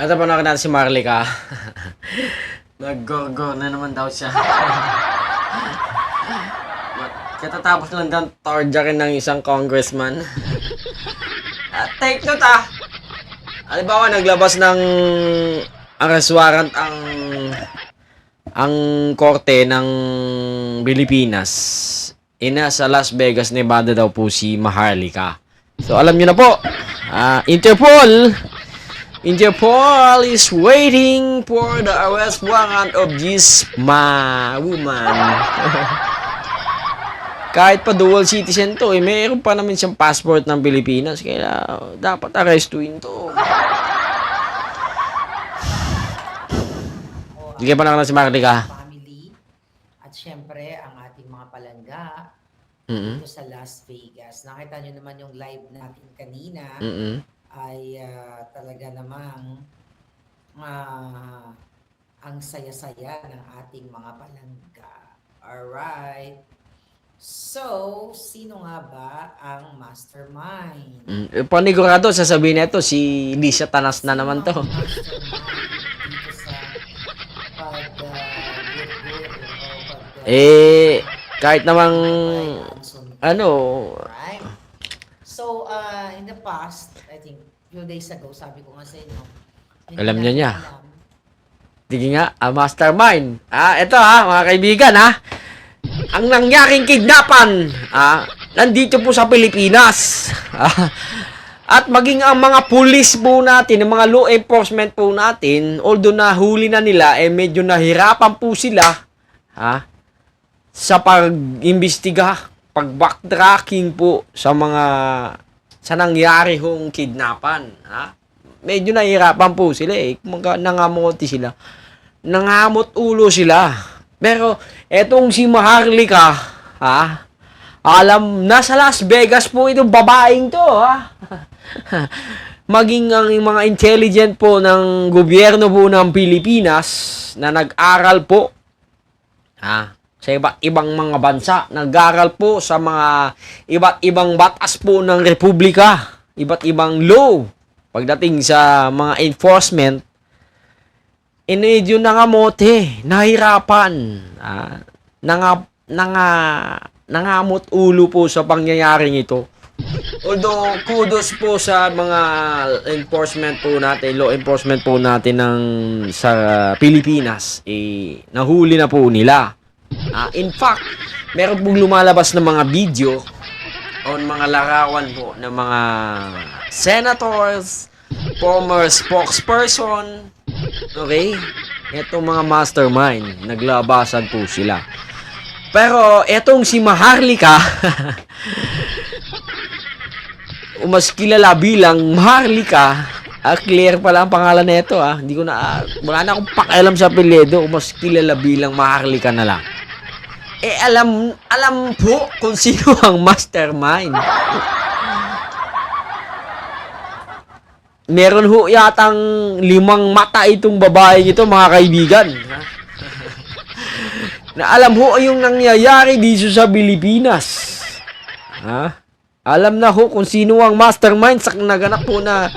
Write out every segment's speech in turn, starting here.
Ito pa natin si Marlica. Nag-go-go na naman daw siya. Katatapos lang daw torjakin ng isang congressman. Take note halimbawa, naglabas ng arrest warrant ang korte ng Pilipinas. Sa Las Vegas, Nevada daw po si Maharlika. So, alam nyo na po. Interpol is waiting for the arrest warrant of this woman. Kahit pa dual citizen to, mayroon pa naman siyang passport ng Pilipinas. Kaya dapat arrestuin to. Sige pa naman si Marlica. Family at syempre ang ating mga palangga dito sa Las Vegas. Nakita nyo naman yung live natin kanina ay talaga namang ang saya-saya ng ating mga palangga. Alright. So, sino nga ba ang mastermind? Panigurado, sasabihin na ito, si Lisa Tanas na naman to. Dito sa Kahit namang, Right? So, in the past, I think, few days ago, sabi ko nga sa inyo, alam niya. Sige nga, mastermind. Ito mga kaibigan ang nangyaring kidnapan, nandito po sa Pilipinas. At maging ang mga pulis po natin, ang mga law enforcement po natin, although nahuli na nila, medyo nahirapan po sila, sa pag-imbestiga, pag-backtracking po sa nangyari hong kidnapan. Medyo nahirapan po sila nangamote sila. Nangamot ulo sila. Pero, etong si Maharlika, nasa Las Vegas po itong babaeng to, Maging ang mga intelligent po ng gobyerno po ng Pilipinas na nag-aral po, sa iba't ibang mga bansa, nag-aral po sa mga iba't ibang batas po ng Republika, iba't ibang law, pagdating sa mga enforcement, medyo nangamote, nahirapan, nangamot ulo po sa pangyayaring ito. Although, kudos po sa mga enforcement po natin, law enforcement po natin sa Pilipinas, nahuli na po nila. In fact, meron pong lumalabas na mga video o mga larawan po ng mga senators, former spokesperson. Okay? Itong mga mastermind, naglabasan po sila. Pero, etong si Maharlika, mas kilala bilang Maharlika, clear pala ang pangalan na ito, Hindi ko wala na akong pakialam sa apelyido, mas kilala bilang Maharlika na lang. Alam po kung sino ang mastermind. Meron ho yatang 5 mata itong babae ito, mga kaibigan. Na alam ho yung nangyayari dito sa Pilipinas. Alam na ho kung sino ang mastermind sa naganap po na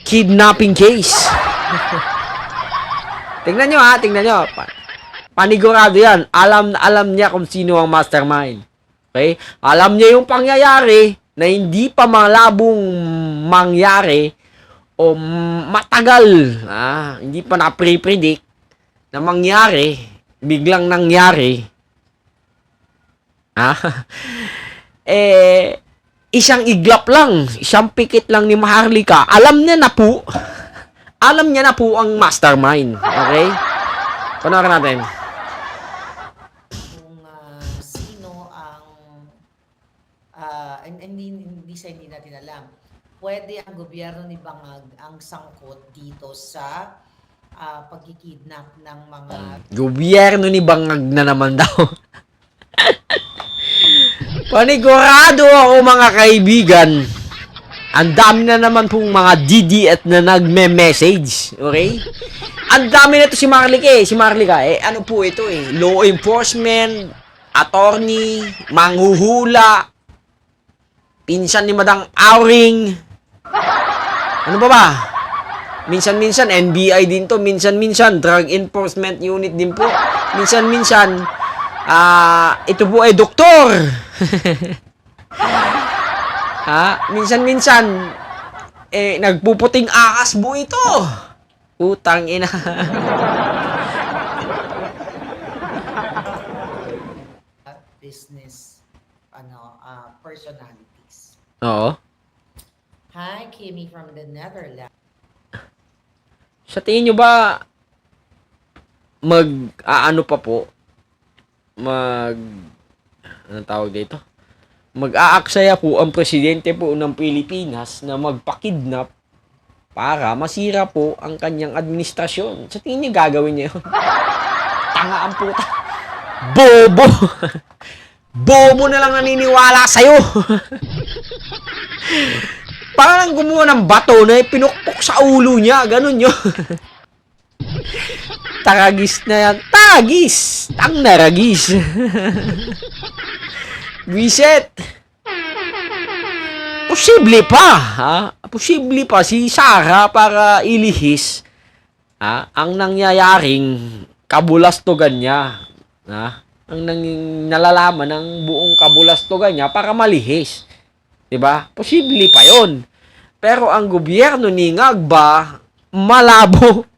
kidnapping case. Tingnan nyo. Panigurado yan. Alam niya kung sino ang mastermind. Okay? Alam niya yung pangyayari na hindi pa malabong mangyari o matagal, hindi pa na-pre-predict na mangyari, biglang nangyari, isang iglap lang, isang pikit lang ni Maharlika, alam niya na po ang mastermind. Okay? Panoorin natin. Hindi natin alam. Pwede ang gobyerno ni Bangag ang sangkot dito sa pagkikidnap ng mga... Gobyerno ni Bangag na naman daw. Panigurado ako, mga kaibigan. Ang dami na naman pong mga DDS na nagme-message. Okay? Ang dami na ito si Maharlika. Ano po ito law enforcement, attorney, manghuhula, pinsan ni Madang Auring. Ano ba? Minsan-minsan, NBI din to. Minsan-minsan, Drug Enforcement Unit din po. Minsan-minsan, ito po ay doktor. Minsan-minsan, nagpuputing akas po ito. Utang ina. Business, personalities. Oo. Hi, Kimmy from the Netherlands. Sa tingin nyo ba, ano pa po, anong tawag dito? Mag-aaksaya po ang presidente po ng Pilipinas na magpakidnap para masira po ang kanyang administrasyon. Sa tingin niyo gagawin niya yun? Tanga ang puta. Bobo! Bobo na lang naniniwala sa'yo. Parang gumawa ng bato na pinukpok sa ulo niya. Ganun yun. Taragis na yan. Taragis! Tang naragis. Reset. Posible pa, Posible pa si Sara para ilihis ang nangyayaring kabulastugan niya. Ang nalalaman ng buong kabulastugan niya para malihis. 'Di ba? Posible pa 'yon. Pero ang gobyerno ni Ngagba malabo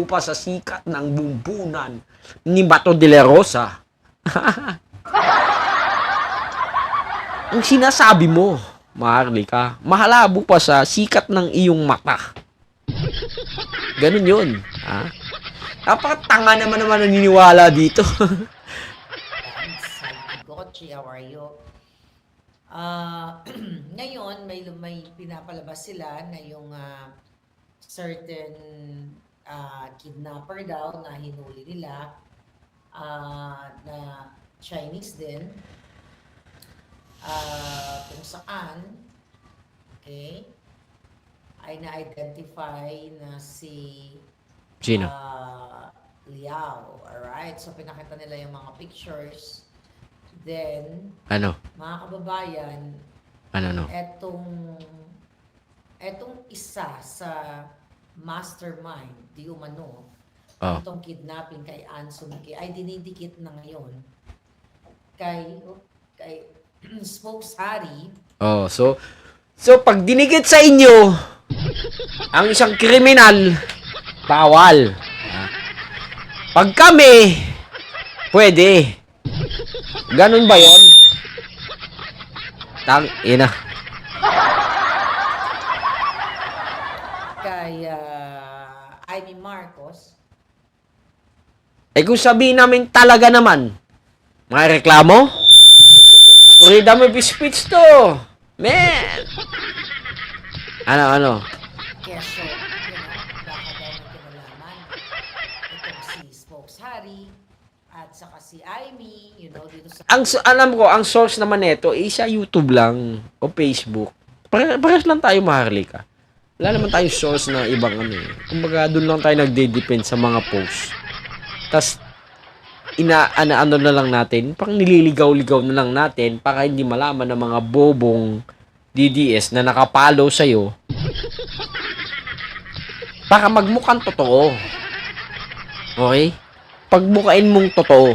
pa sa sikat ng bumbunan ni Bato de la Rosa. Ang sinasabi mo, Maharlika, malabo pa sa sikat ng iyong mata. Ganun yun. Napakatanga naman naniniwala dito. Gochi, how are you? Ngayon, may pinapalabas sila na yung certain kidnapper daw na hinuli nila na Chinese din. Kung saan, okay, ay na-identify na si Sino? Liao. Alright? So, pinakita nila yung mga pictures. Then, Ano? mga kababayan, Ano? etong isa sa mastermind, di umano, Oh. itong kidnapping kay Anson Kay ay dinidikit na ngayon kay Spokes Harry. Oh, so pag dinigit sa inyo ang isang kriminal, bawal. Pag kami, pwede. Ganun ba 'yon? Ina. Kay Amy Marcos. Kung sabihin namin talaga naman, mga reklamo, freedom of speech to. Man. Ano? Keso, baka daw na kinalaman. Itong si Spokes Harry at saka si Amy, dito sa... Alam ko, ang source naman nito is sa YouTube lang o Facebook. Parehas lang tayo, Maharlika. Wala naman tayong source na ibang Kumbaga, doon lang tayo nagde-depend sa mga posts. Tas ano na lang natin, pang nililigaw-ligaw na lang natin para hindi malaman ng mga bobong DDS na nakapalo sa'yo para magmukhang totoo. Okay? Pagbukain mong totoo.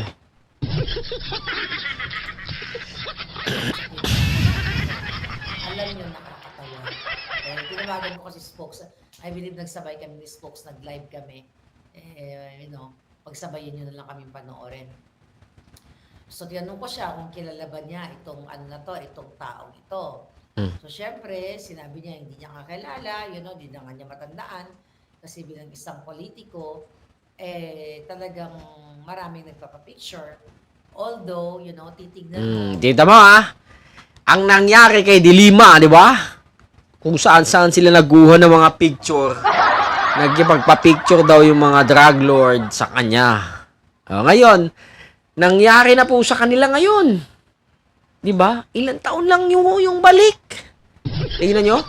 Alam nyo, nakakatawa. Tinawagan ko kasi Spokes. I believe nagsabay kami ni Spokes, nag-live kami. Pagsabayin nyo na lang kami panoorin. So, tinanong ko siya kung kilala ba niya itong itong taong ito. So, syempre, sinabi niya hindi niya kakilala, hindi na nga niya matandaan. Kasi bilang isang politiko, talagang maraming nagpapapicture. Although, titignan mo. Tita mo ang nangyari kay Dilima, di ba? Kung saan sila naguha ng mga picture. Nagkipagpa-picture daw yung mga drug lord sa kanya. Ngayon, nangyari na po sa kanila ngayon. 'Di ba? Ilang taon lang yung balik. Tingnan nyo.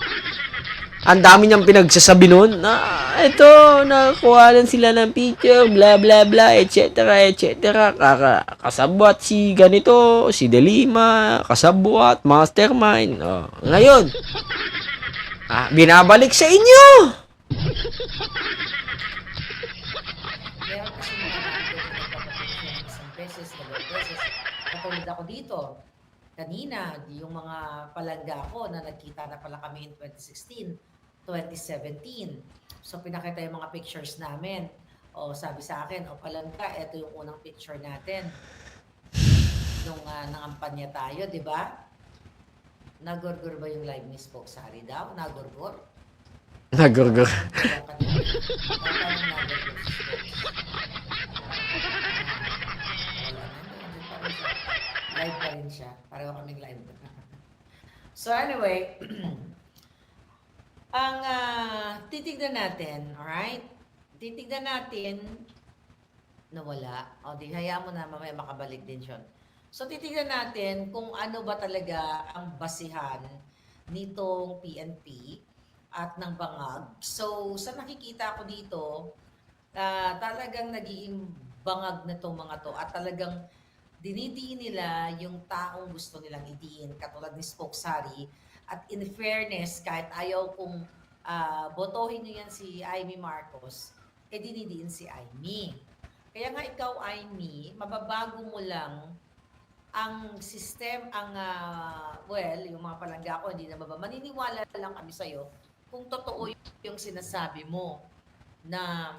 Ang dami niyang pinagsasabi noon na ito, nakuha lang sila ng picture, bla bla bla, etc. Kasabwat si ganito, si Delima, kasabwat, mastermind. Ngayon, binabalik sa inyo. Meron kasi mga nandun na nagpapapicture ng isang beses, dalawang beses. Katulad ako dito, kanina, yung mga palangga ko na nagkita na pala kami in 2016, 2017. So, pinakita yung mga pictures namin. O, sabi sa akin, o palangga, ito yung unang picture natin. Nung nangampanya tayo, di ba? Nagurgur ba yung live ni Spoke Sari daw? Nagurgur? Nagurgur. Kaya kanina. Paano nagurgur si Spoke? Wala na. Nandiyan pa rin siya. Live pa rin siya. Pareho kaming live. So anyway, ang titignan natin, alright? Titignan natin, nawala. O di, hayaan mo na, mamaya makabalik din siya. So titignan natin kung ano ba talaga ang basihan nitong PNP at ng bangag. So sa nakikita ko dito, talagang nagiging bangag na itong mga to at talagang dinidiin nila yung taong gusto nilang idiin katulad ni Spoke Sari. At in fairness, kahit ayaw kong botohin nyo yan si Amy Marcos, dinidiin si Amy. Kaya nga ikaw, Amy, mababago mo lang ang system, yung mga palangga ko, hindi na maniniwala lang kami sa'yo kung totoo yung sinasabi mo na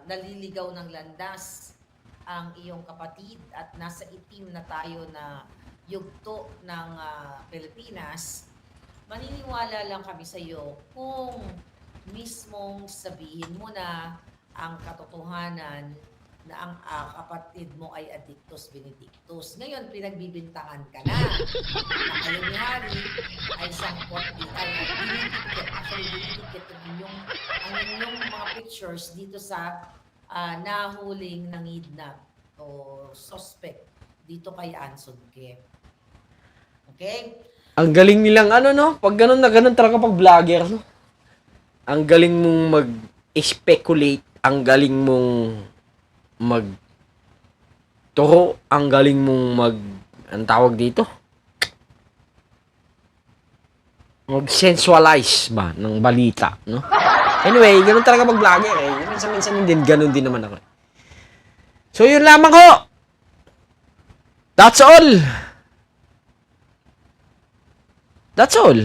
naliligaw ng landas ang iyong kapatid at nasa itim na tayo na yugto ng Pilipinas, maniniwala lang kami sa iyo kung mismong sabihin mo na ang katotohanan na ang kapatid mo ay Addictus Benedictus. Ngayon, pinagbibintangan ka na. Na kayo ni Harry ay sangkot ay dinidikit. Actually, dinidikit ang inyong mga pictures dito sa nahuling nangidnap o suspect dito kay Anson Ke. Okay? Ang galing nilang no? Pag ganun na ganun talaga pag vlogger, no? Ang galing mong mag-speculate, ang galing mong turo, ang galing mong ang tawag dito? Mag-sensualize ba ng balita, no? Anyway, ganun talaga pag vlogger eh. Minsan-minsan din, ganun din naman ako. So, yun lamang ko. That's all. That's all.